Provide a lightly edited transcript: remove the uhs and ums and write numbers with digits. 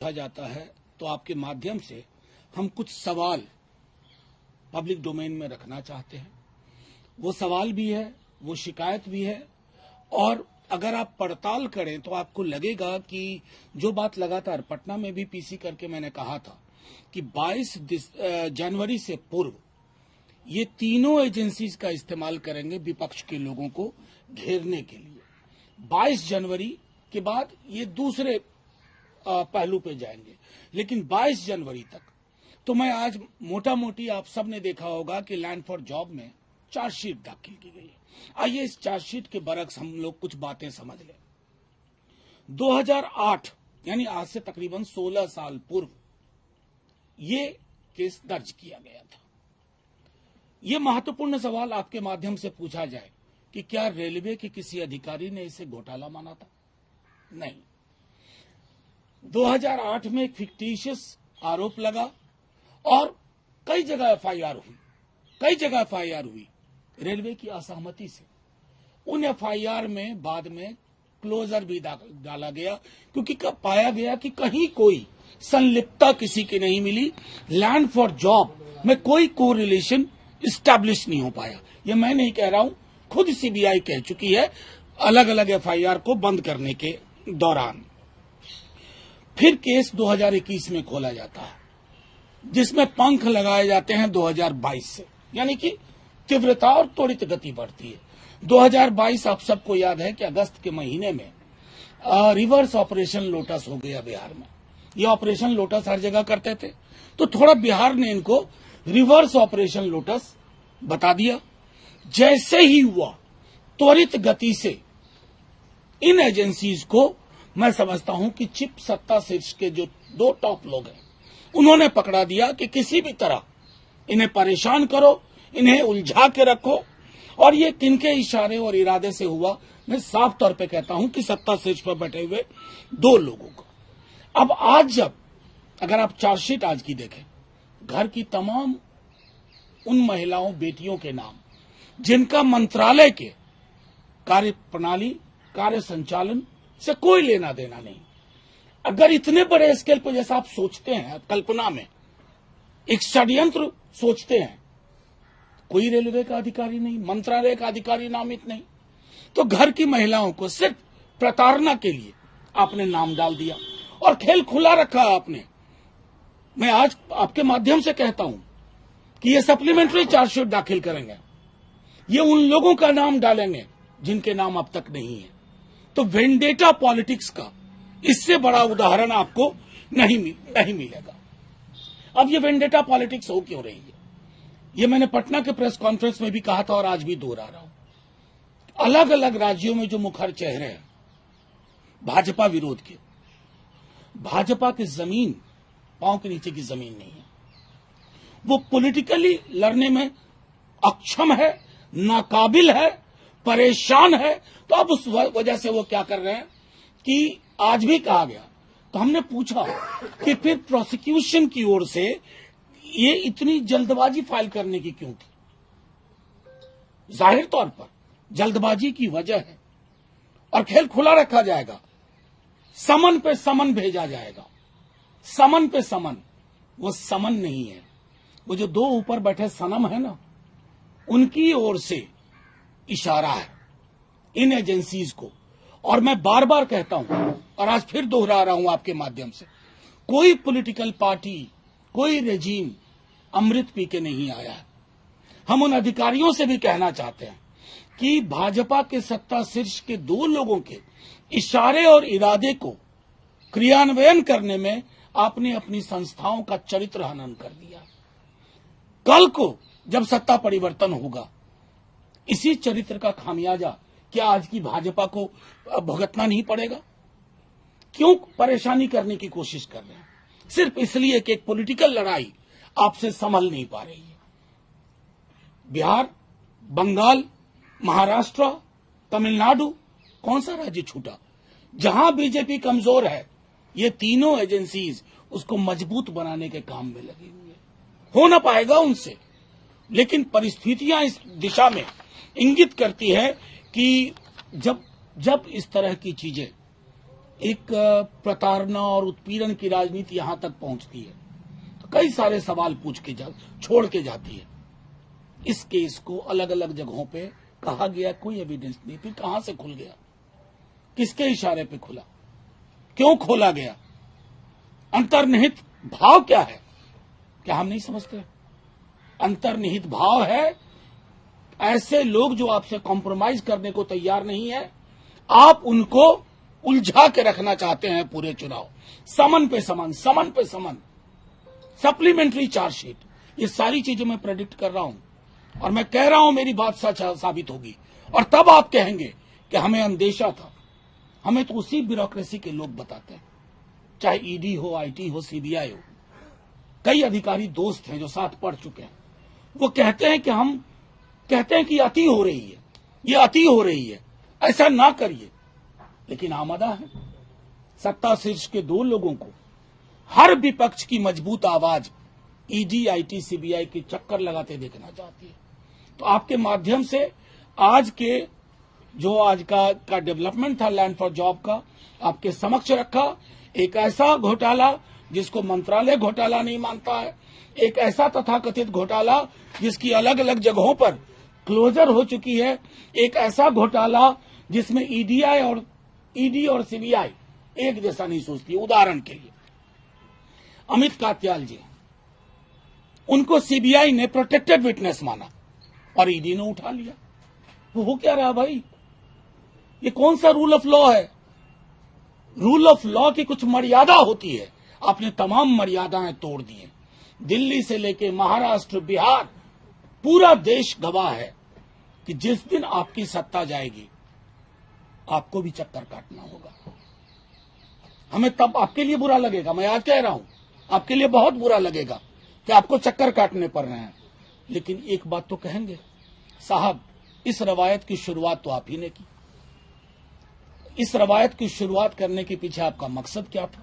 पूछा जाता है तो आपके माध्यम से हम कुछ सवाल पब्लिक डोमेन में रखना चाहते हैं। वो सवाल भी है, वो शिकायत भी है, और अगर आप पड़ताल करें तो आपको लगेगा कि जो बात लगातार पटना में भी पीसी करके मैंने कहा था कि 22 जनवरी से पूर्व ये तीनों एजेंसीज का इस्तेमाल करेंगे विपक्ष के लोगों को घेरने के लिए। 22 जनवरी के बाद ये दूसरे पहलू पे जाएंगे, लेकिन 22 जनवरी तक तो मैं आज मोटा मोटी आप सब ने देखा होगा कि लैंड फॉर जॉब में चार्जशीट दाखिल की गई है। आइए इस चार्जशीट के बरक्स हम लोग कुछ बातें समझ लें। 2008 यानी आज से तकरीबन 16 साल पूर्व ये केस दर्ज किया गया था। ये महत्वपूर्ण सवाल आपके माध्यम से पूछा जाए कि क्या रेलवे के किसी अधिकारी ने इसे घोटाला माना था? नहीं। 2008 में एक फिक्टिशियस आरोप लगा और कई जगह एफआईआर हुई रेलवे की असहमति से। उन एफआईआर में बाद में क्लोजर भी डाला गया, क्योंकि पाया गया कि कहीं कोई संलिप्तता किसी की नहीं मिली। लैंड फॉर जॉब में कोई कोरिलेशन इस्टेब्लिश नहीं हो पाया। ये मैं नहीं कह रहा हूं, खुद सीबीआई कह चुकी है अलग अलग एफआईआर को बंद करने के दौरान। फिर केस 2021 में खोला जाता है, जिसमें पंख लगाए जाते हैं 2022 से, यानी कि तीव्रता और त्वरित गति बढ़ती है। 2022 आप सबको याद है कि अगस्त के महीने में रिवर्स ऑपरेशन लोटस हो गया बिहार में। ये ऑपरेशन लोटस हर जगह करते थे, तो थोड़ा बिहार ने इनको रिवर्स ऑपरेशन लोटस बता दिया। जैसे ही हुआ त्वरित गति से इन एजेंसीज को, मैं समझता हूं कि चिप सत्ता शीर्ष के जो दो टॉप लोग हैं, उन्होंने पकड़ा दिया कि किसी भी तरह इन्हें परेशान करो, इन्हें उलझा के रखो। और ये किनके इशारे और इरादे से हुआ, मैं साफ तौर पे कहता हूं कि सत्ता शीर्ष पर बैठे हुए दो लोगों को। अब आज जब अगर आप चार्जशीट आज की देखें, घर की तमाम उन महिलाओं बेटियों के नाम जिनका मंत्रालय के कार्य प्रणाली कार्य संचालन से कोई लेना देना नहीं। अगर इतने बड़े स्केल पर जैसा आप सोचते हैं, कल्पना में एक षड्यंत्र सोचते हैं, कोई रेलवे का अधिकारी नहीं, मंत्रालय का अधिकारी नामित नहीं, तो घर की महिलाओं को सिर्फ प्रताड़ना के लिए आपने नाम डाल दिया और खेल खुला रखा आपने। मैं आज आपके माध्यम से कहता हूं कि ये सप्लीमेंट्री चार्जशीट दाखिल करेंगे, ये उन लोगों का नाम डालेंगे जिनके नाम अब तक नहीं है। तो वेंडेटा पॉलिटिक्स का इससे बड़ा उदाहरण आपको नहीं मिलेगा। अब ये वेंडेटा पॉलिटिक्स हो क्यों रही है, ये मैंने पटना के प्रेस कॉन्फ्रेंस में भी कहा था और आज भी दोहरा रहा हूं। अलग अलग राज्यों में जो मुखर चेहरे हैं भाजपा विरोध के, भाजपा की जमीन पांव के नीचे की जमीन नहीं है, वो पॉलिटिकली लड़ने में अक्षम है, नाकाबिल है, परेशान है। तो अब उस वजह से वो क्या कर रहे हैं कि आज भी कहा गया, तो हमने पूछा कि फिर प्रोसिक्यूशन की ओर से ये इतनी जल्दबाजी फाइल करने की क्यों थी। जाहिर तौर पर जल्दबाजी की वजह है और खेल खुला रखा जाएगा, समन पे समन भेजा जाएगा। समन पे समन, वो समन नहीं है, वो जो दो ऊपर बैठे सनम है ना, उनकी ओर से इशारा है इन एजेंसीज को। और मैं बार बार कहता हूं और आज फिर दोहरा रहा हूं आपके माध्यम से, कोई पॉलिटिकल पार्टी, कोई रेजीम अमृत पी के नहीं आया है। हम उन अधिकारियों से भी कहना चाहते हैं कि भाजपा के सत्ता शीर्ष के दो लोगों के इशारे और इरादे को क्रियान्वयन करने में आपने अपनी संस्थाओं का चरित्र हनन कर दिया। कल को जब सत्ता परिवर्तन होगा, इसी चरित्र का खामियाजा क्या आज की भाजपा को भुगतना नहीं पड़ेगा? क्यों परेशानी करने की कोशिश कर रहे हैं? सिर्फ इसलिए कि एक पॉलिटिकल लड़ाई आपसे संभल नहीं पा रही है। बिहार, बंगाल, महाराष्ट्र, तमिलनाडु, कौन सा राज्य छूटा जहां बीजेपी कमजोर है? ये तीनों एजेंसीज उसको मजबूत बनाने के काम में लगी हुई है। हो ना पाएगा उनसे, लेकिन परिस्थितियां इस दिशा में इंगित करती है कि जब इस तरह की चीजें एक प्रताड़ना और उत्पीड़न की राजनीति यहां तक पहुंचती है तो कई सारे सवाल छोड़ के जाती है। इस केस को अलग अलग जगहों पे कहा गया, कोई एविडेंस नहीं, फिर कहां से खुल गया, किसके इशारे पे खुला, क्यों खोला गया, अंतर्निहित भाव क्या है, क्या हम नहीं समझते? अंतर्निहित भाव है ऐसे लोग जो आपसे कॉम्प्रोमाइज करने को तैयार नहीं है, आप उनको उलझा के रखना चाहते हैं पूरे चुनाव, समन पे समन, समन पे समन, सप्लीमेंट्री चार्जशीट, ये सारी चीजें मैं प्रेडिक्ट कर रहा हूं और मैं कह रहा हूं मेरी बात सच साबित होगी और तब आप कहेंगे कि हमें अंदेशा था। हमें तो उसी ब्यूरोक्रेसी के लोग बताते हैं, चाहे ईडी हो, आईटी हो, सीबीआई हो। कई अधिकारी दोस्त हैं जो साथ पढ़ चुके हैं, वो कहते हैं कि अति हो रही है, ये अति हो रही है, ऐसा ना करिए, लेकिन आमदा है सत्ता शीर्ष के दो लोगों को हर विपक्ष की मजबूत आवाज ईडी, आईटी, सीबीआई के चक्कर लगाते देखना चाहती है। तो आपके माध्यम से आज का डेवलपमेंट था लैंड फॉर जॉब का, आपके समक्ष रखा। एक ऐसा घोटाला जिसको मंत्रालय घोटाला नहीं मानता है, एक ऐसा तथाकथित घोटाला जिसकी अलग अलग जगहों पर क्लोजर हो चुकी है, एक ऐसा घोटाला जिसमें ईडी और सीबीआई एक जैसा नहीं सोचती। उदाहरण के लिए अमित कात्याल जी, उनको सीबीआई ने प्रोटेक्टेड विटनेस माना और ईडी ने उठा लिया। वो हो क्या रहा भाई? ये कौन सा रूल ऑफ लॉ है? रूल ऑफ लॉ की कुछ मर्यादा होती है, आपने तमाम मर्यादाएं तोड़ दी हैं। दिल्ली से लेके महाराष्ट्र, बिहार, पूरा देश गवाह है कि जिस दिन आपकी सत्ता जाएगी आपको भी चक्कर काटना होगा। हमें तब आपके लिए बुरा लगेगा, मैं आज कह रहा हूं, आपके लिए बहुत बुरा लगेगा कि आपको चक्कर काटने पड़ रहे हैं, लेकिन एक बात तो कहेंगे, साहब इस रवायत की शुरुआत तो आप ही ने की। इस रवायत की शुरुआत करने के पीछे आपका मकसद क्या था?